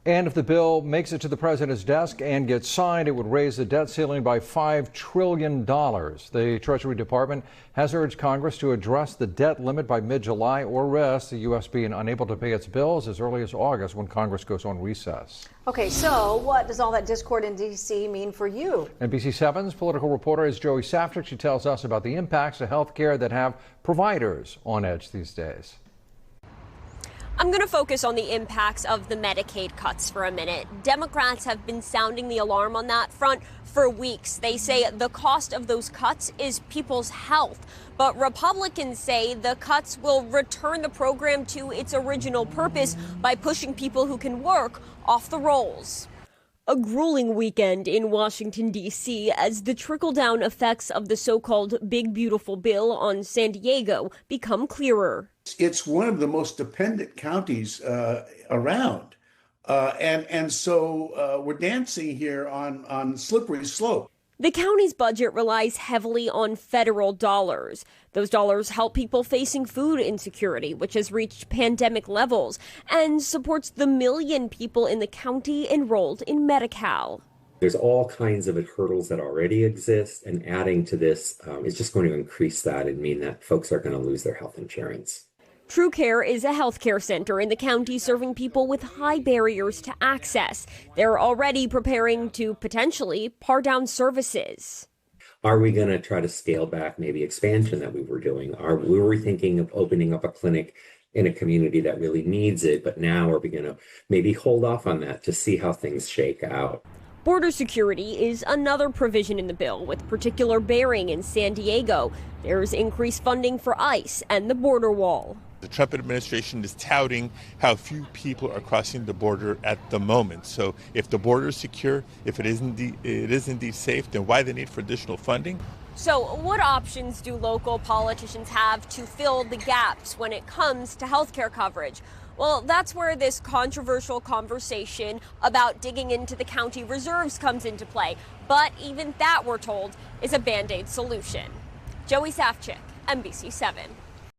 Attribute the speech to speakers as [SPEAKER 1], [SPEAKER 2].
[SPEAKER 1] And if the bill makes it to the president's desk and gets signed, it would raise the debt ceiling by $5 trillion. The Treasury Department has urged Congress to address the debt limit by mid-July or risk the U.S. being unable to pay its bills as early as August when Congress goes on recess.
[SPEAKER 2] Okay, so what does all that discord in D.C. mean for you?
[SPEAKER 1] NBC 7's political reporter is Joey Saftrick. She tells us about the impacts of health care that have providers on edge these days.
[SPEAKER 3] I'm going to focus on the impacts of the Medicaid cuts for a minute. Democrats have been sounding the alarm on that front for weeks. They say the cost of those cuts is people's health. But Republicans say the cuts will return the program to its original purpose by pushing people who can work off the rolls. A grueling weekend in Washington, D.C. as the trickle-down effects of the so-called Big Beautiful Bill on San Diego become clearer.
[SPEAKER 4] It's one of the most dependent counties around. So we're dancing here on slippery slope.
[SPEAKER 3] The county's budget relies heavily on federal dollars. Those dollars help people facing food insecurity, which has reached pandemic levels, and supports the 1 million people in the county enrolled in Medi-Cal.
[SPEAKER 5] There's all kinds of hurdles that already exist, and adding to this is just going to increase that and mean that folks are going to lose their health insurance.
[SPEAKER 3] TrueCare is a healthcare center in the county serving people with high barriers to access. They're already preparing to potentially par down services.
[SPEAKER 5] Are we going to try to scale back maybe expansion that we were doing? We were thinking of opening up a clinic in a community that really needs it, but now are we going to maybe hold off on that to see how things shake out?
[SPEAKER 3] Border security is another provision in the bill with particular bearing in San Diego. There's increased funding for ICE and the border wall.
[SPEAKER 6] The Trump administration is touting how few people are crossing the border at the moment. So if the border is secure, if it is indeed safe, then why the need for additional funding?
[SPEAKER 3] So what options do local politicians have to fill the gaps when it comes to health care coverage? Well, that's where this controversial conversation about digging into the county reserves comes into play. But even that, we're told, is a Band-Aid solution. Joey Saftrick, NBC 7.